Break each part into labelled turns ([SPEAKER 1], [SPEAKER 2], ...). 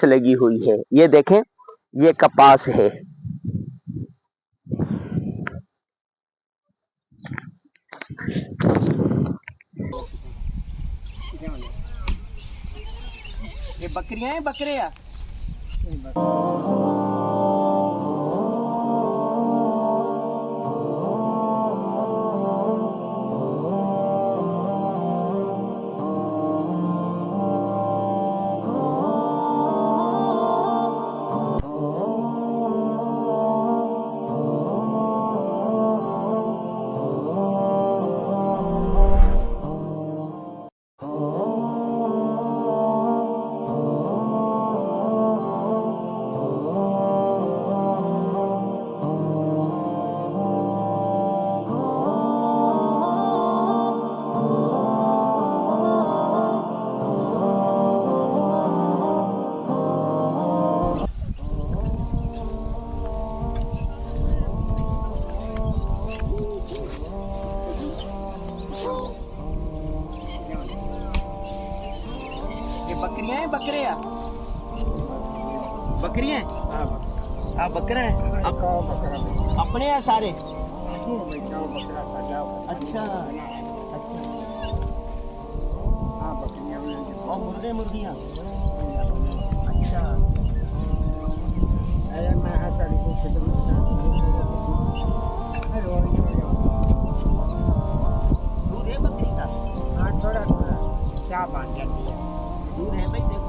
[SPEAKER 1] लगी हुई है। ये देखें, ये कपास है।
[SPEAKER 2] ये बकरियां हैं, बकरे या बकरियां हैं, बकरे या बकरियां हैं। हाँ बकरा है। अपने हैं सारे। अच्छा और मुर्गे मुर्गियां। अच्छा दूध है बकरी का? हाँ थोड़ा थोड़ा क्या बात करती है, दूध है भाई देखो।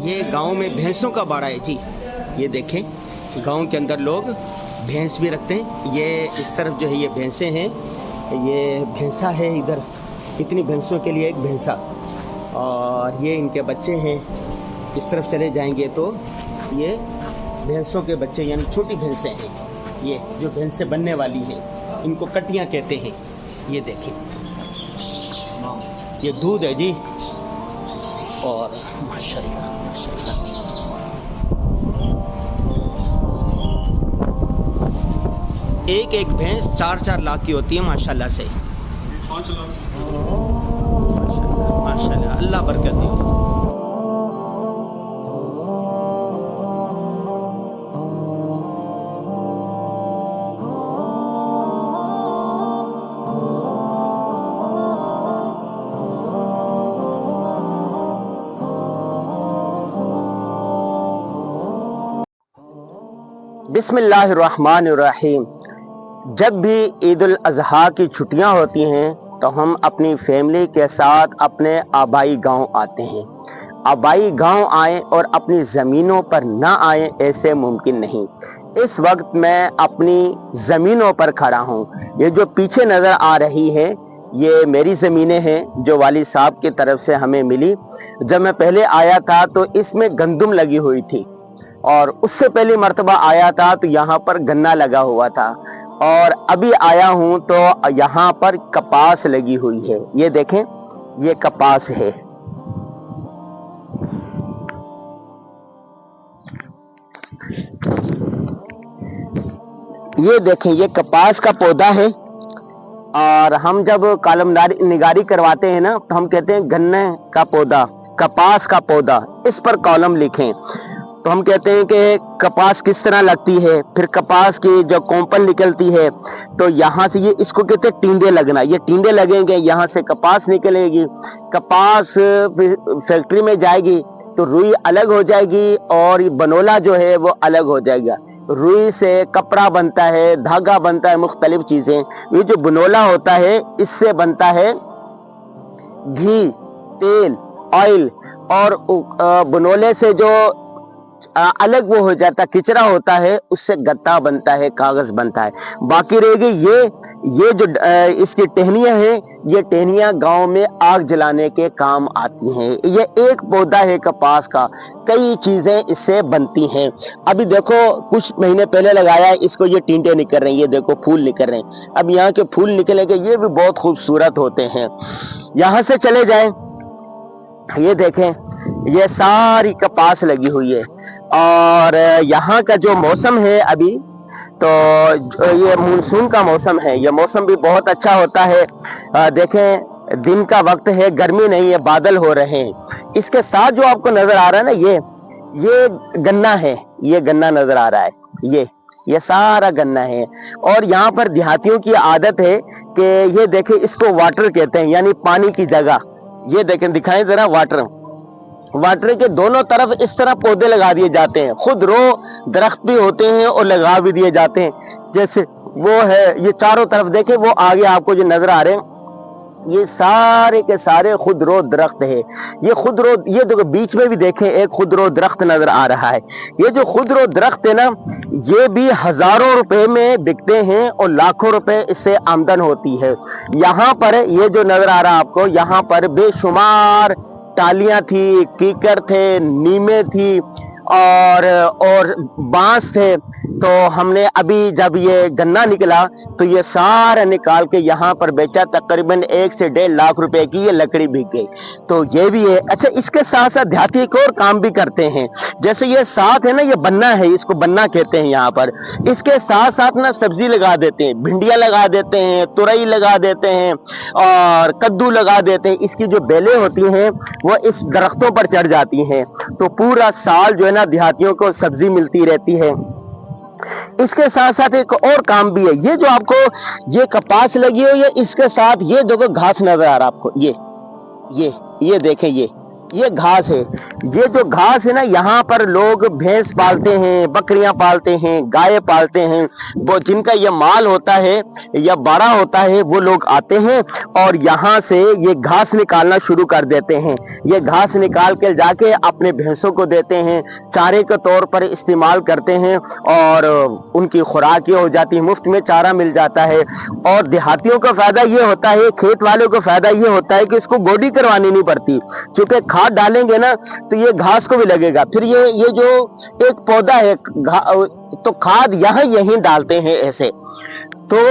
[SPEAKER 1] ये गांव में भैंसों का बाड़ा है जी। ये देखें, गांव के अंदर लोग भैंस भी रखते हैं। ये इस तरफ जो है ये भैंसे हैं, ये भैंसा है इधर, इतनी भैंसों के लिए एक भैंसा, और ये इनके बच्चे हैं। इस तरफ चले जाएंगे तो ये भैंसों के बच्चे यानी छोटी भैंसें हैं। ये जो भैंसें बनने वाली हैं इनको कटियां कहते हैं। ये देखें, ये दूध है जी, और माशाल्लाह माशाल्लाह एक एक भैंस 4-4 लाख की होती है माशाल्लाह से। 5 लाख माशाल्लाह माशाल्लाह, अल्लाह बरकत दे। बिस्मिल्लाहिर्रहमानिर्रहीम। जब भी ईद उल अज़हा की छुट्टियां होती हैं तो हम अपनी फैमिली के साथ अपने आबाई गांव आते हैं। आबाई गांव आए और अपनी ज़मीनों पर ना आए ऐसे मुमकिन नहीं। इस वक्त मैं अपनी ज़मीनों पर खड़ा हूँ। ये जो पीछे नज़र आ रही है ये मेरी ज़मीनें हैं जो वाली साहब की तरफ से हमें मिली। जब मैं पहले आया था तो इसमें गंदम लगी हुई थी, और उससे पहली मर्तबा आया था तो यहाँ पर गन्ना लगा हुआ था, और अभी आया हूँ तो यहाँ पर कपास लगी हुई है। ये देखें, ये कपास है। ये देखें, ये कपास का पौधा है, और हम जब कॉलमदारी निगारी करवाते हैं ना तो हम कहते हैं गन्ने का पौधा, कपास का पौधा, इस पर कॉलम लिखें। तो हम कहते हैं कि कपास किस तरह लगती है, फिर कपास की जो कोंपल निकलती है तो यहाँ से ये इसको कहते हैं टींडे लगना। ये टींडे लगेंगे, यहाँ से कपास निकलेगी, कपास फैक्ट्री में जाएगी तो रुई अलग हो जाएगी और बनोला जो है वो अलग हो जाएगा। रुई से कपड़ा बनता है, धागा बनता है, मुख्तलिफ चीजें। ये जो बनोला होता है इससे बनता है घी, तेल, ऑयल, और बनोले से जो अलग वो हो जाता किचरा होता है उससे गत्ता बनता है, कागज बनता है। बाकी रहेगी ये जो इसकी टहनियां हैं, ये टहनियां गांव में आग जलाने के काम आती हैं। ये एक पौधा है कपास का, कई चीजें इससे बनती हैं। अभी देखो कुछ महीने पहले लगाया है, इसको ये टींडे निकल रहे हैं, ये देखो फूल निकल रहे हैं। अब यहाँ के फूल निकलेंगे, ये भी बहुत खूबसूरत होते हैं। यहाँ से चले जाएं, ये देखें, ये सारी कपास लगी हुई है। और यहाँ का जो मौसम है अभी तो ये मानसून का मौसम है, ये मौसम भी बहुत अच्छा होता है। देखें दिन का वक्त है, गर्मी नहीं है, बादल हो रहे हैं। इसके साथ जो आपको नजर आ रहा है ना, ये गन्ना है, ये गन्ना नजर आ रहा है, ये सारा गन्ना है। और यहाँ पर देहातियों की आदत है कि ये देखें, इसको वाटर कहते हैं, यानी पानी की जगह। ये देखें, दिखाएं जरा, वाटर के दोनों तरफ इस तरह पौधे लगा दिए जाते हैं, खुद रो दरख्त भी होते हैं और लगा भी दिए जाते हैं। जैसे वो है, ये चारों तरफ देखें, वो आगे आपको जो नजर आ रहे हैं, ये सारे के सारे खुदरो दरख्त है। ये खुदरो, ये देखो बीच में भी देखें एक खुदरो दरख्त नजर आ रहा है। ये जो खुदरो दरख्त है ना, ये भी हजारों रुपए में बिकते हैं और लाखों रुपए इससे आमदन होती है। यहाँ पर ये जो नजर आ रहा है आपको, यहाँ पर बेशुमार टालियां थी, कीकर थे, नीमे थी और बांस थे। तो हमने अभी जब ये गन्ना निकला तो ये सारा निकाल के यहाँ पर बेचा, तकरीबन 1 से 1.5 लाख रुपए की ये लकड़ी बिक गई। तो ये भी है। अच्छा, इसके साथ साथ देहाती एक और काम भी करते हैं। जैसे ये साथ है ना, ये बन्ना है, इसको बन्ना कहते हैं यहाँ पर। इसके साथ साथ ना सब्जी लगा देते हैं, भिंडियां लगा देते हैं, तुरई लगा देते हैं और कद्दू लगा देते हैं। इसकी जो बेलें होती हैं वो इस दरख्तों पर चढ़ जाती हैं, तो पूरा साल जो है ना देहातियों को सब्जी मिलती रहती है। इसके साथ साथ एक और काम भी है। ये जो आपको ये कपास लगी हुई है, इसके साथ ये देखो घास नजर आ रहा है आपको, ये देखें, ये घास है। ये जो घास है ना, यहाँ पर लोग भैंस पालते हैं, बकरियां पालते हैं, गाय पालते हैं। वो जिनका ये माल होता है या बड़ा होता है, वो लोग आते हैं और यहाँ से ये घास निकालना शुरू कर देते हैं। ये घास निकाल के जाके अपने भैंसों को देते हैं, चारे के तौर पर इस्तेमाल करते हैं और उनकी खुराक ये हो जाती है, मुफ्त में चारा मिल जाता है। और देहातियों का फायदा ये होता है, खेत वालों को फायदा ये होता है कि इसको गोडी करवानी नहीं पड़ती। चूंकि खाद डालेंगे ना तो ये घास को भी लगेगा। फिर ये जो एक पौधा है, तो खाद यहीं डालते हैं ऐसे। तो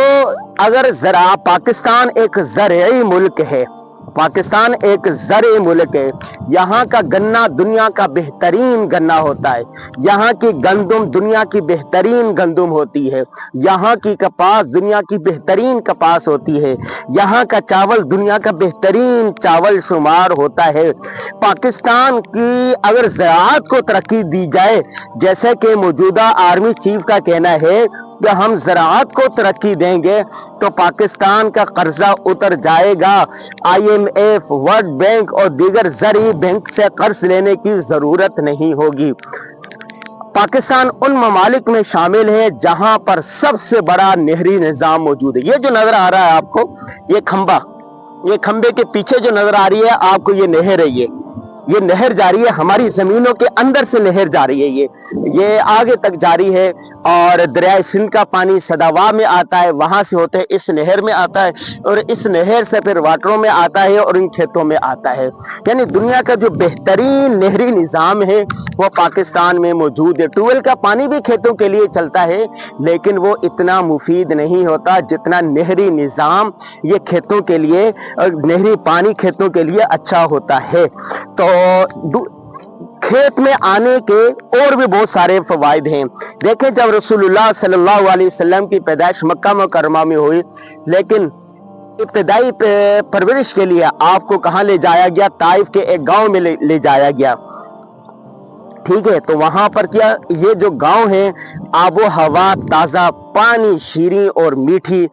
[SPEAKER 1] अगर जरा पाकिस्तान एक ज़राई मुल्क है, पाकिस्तान एक ज़राई मुल्क है। यहाँ का गन्ना दुनिया का बेहतरीन गन्ना होता है। यहाँ की गंदम दुनिया की बेहतरीन गंदम होती है। यहाँ की कपास दुनिया की बेहतरीन कपास होती है। यहाँ का चावल दुनिया का बेहतरीन चावल शुमार होता है। पाकिस्तान की अगर ज़राअत को तरक्की दी जाए, जैसे कि मौजूदा आर्मी चीफ का कहना है कि हम ज़राअत को तरक्की देंगे तो पाकिस्तान का कर्जा उतर जाएगा। IMF, वर्ल्ड बैंक और दीगर ज़राई बैंक से कर्ज लेने की ज़रूरत नहीं होगी। पाकिस्तान उन ममालिक में शामिल है जहां पर सबसे बड़ा नहरी निज़ाम मौजूद है। ये जो नज़र आ रहा है आपको, ये खंबे के पीछे जो नज़र आ रही है आपको, ये नहर है। ये नहर जा रही है, हमारी ज़मीनों के अंदर से नहर जा रही है। ये आगे तक जारी है और दरिया सिंध का पानी सदावा में आता है, वहां से होते इस नहर में आता है और इस नहर से फिर वाटरों में आता है और इन खेतों में आता है। यानी दुनिया का जो बेहतरीन नहरी निज़ाम है वो पाकिस्तान में मौजूद है। ट्यूबवेल का पानी भी खेतों के लिए चलता है, लेकिन वो इतना मुफीद नहीं होता जितना नहरी निज़ाम ये खेतों के लिए, नहरी पानी खेतों के लिए अच्छा होता है। तो खेत में आने के और भी बहुत सारे फवायद हैं। देखें, जब रसूलुल्लाह सल्लल्लाहु अलैहि वसल्लम की पैदाइश मक्का मुकर्रमा में हुई, लेकिन इब्तिदाई परवरिश के लिए आपको कहाँ ले जाया गया? ताइफ के एक गांव में ले जाया गया। ठीक है, तो वहां पर क्या, ये जो गांव है, आबो हवा ताज़ा, पानी शीरी और मीठी,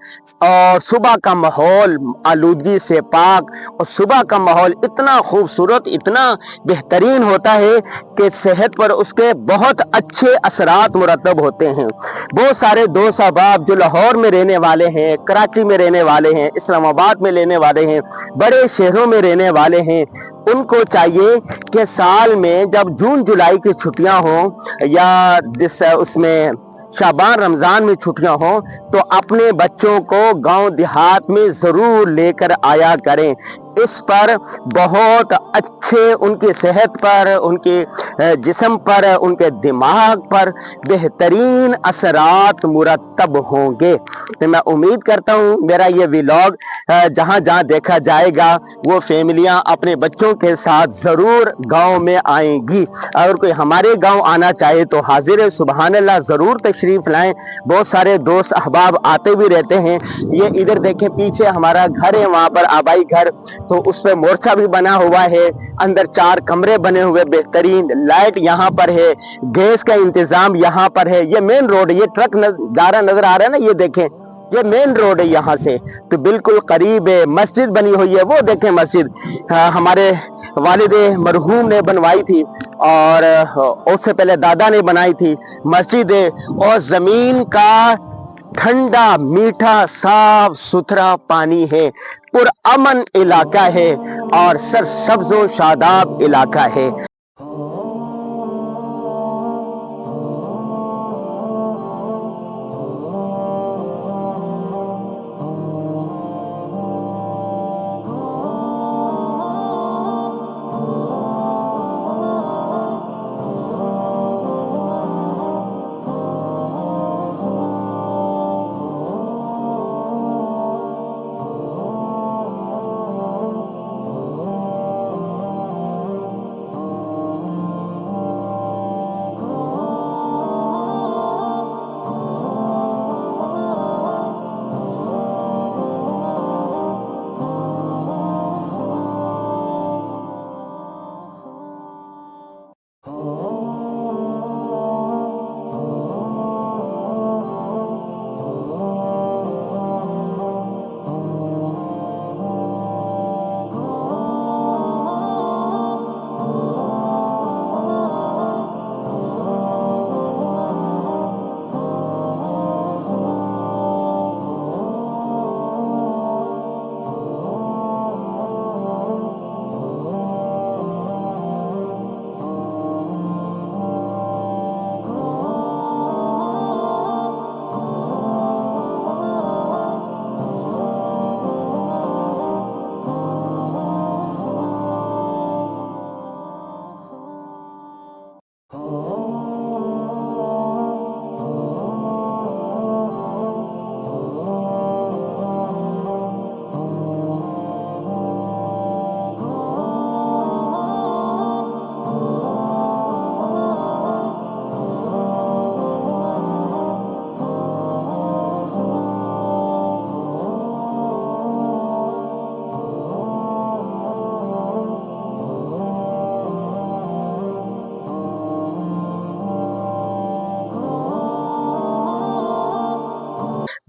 [SPEAKER 1] और सुबह का माहौल आलूदगी से पाक, और सुबह का माहौल इतना खूबसूरत, इतना बेहतरीन होता है कि सेहत पर उसके बहुत अच्छे असरात मुरतब होते हैं। बहुत सारे दोस्त अहबाब जो लाहौर में रहने वाले हैं, कराची में रहने वाले हैं, इस्लामाबाद में रहने वाले हैं, बड़े शहरों में रहने वाले हैं, उनको चाहिए कि साल में जब जून जुलाई की छुट्टियां हों या उसमें शाबान रमजान में छुट्टियां हों, तो अपने बच्चों को गांव देहात में जरूर लेकर आया करें। اس پر بہت اچھے ان کی صحت پر، ان کے جسم پر، ان کے دماغ پر بہترین اثرات مرتب ہوں گے۔ تو میں امید کرتا ہوں میرا یہ ویلاگ جہاں جہاں دیکھا جائے گا وہ فیملیاں اپنے بچوں کے ساتھ ضرور گاؤں میں آئیں گی۔ اگر کوئی ہمارے گاؤں آنا چاہے تو حاضر ہے، سبحان اللہ، ضرور تشریف لائیں۔ بہت سارے دوست احباب آتے بھی رہتے ہیں۔ یہ ادھر دیکھیں پیچھے ہمارا گھر ہے، وہاں پر آبائی گھر، تو اس پہ مورچہ بھی بنا ہوا ہے، اندر 4 کمرے بنے ہوئے بہترین، لائٹ یہاں پر ہے، گیس کا انتظام یہاں پر ہے۔ یہ مین روڈ ہے، یہ ٹرک جارہ نظر آ رہا ہے نا، یہ دیکھیں یہ مین روڈ ہے یہاں سے، تو بالکل قریب ہے۔ مسجد بنی ہوئی ہے، وہ دیکھیں مسجد ہمارے والد مرحوم نے بنوائی تھی، اور اس سے پہلے دادا نے بنائی تھی مسجد ہے، اور زمین کا ٹھنڈا میٹھا صاف ستھرا پانی ہے، پرامن علاقہ ہے اور سرسبز و شاداب علاقہ ہے۔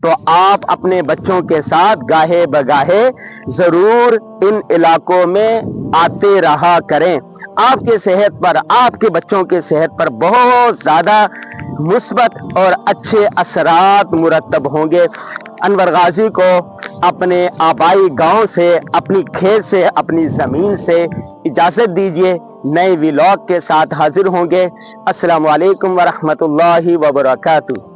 [SPEAKER 1] تو آپ اپنے بچوں کے ساتھ گاہے بگاہے ضرور ان علاقوں میں آتے رہا کریں۔ آپ کے صحت پر، آپ کے بچوں کے صحت پر بہت زیادہ مثبت اور اچھے اثرات مرتب ہوں گے۔ انور غازی کو اپنے آبائی گاؤں سے، اپنی کھیت سے، اپنی زمین سے اجازت دیجیے، نئے ویلاگ کے ساتھ حاضر ہوں گے۔ السلام علیکم ورحمۃ اللہ وبرکاتہ۔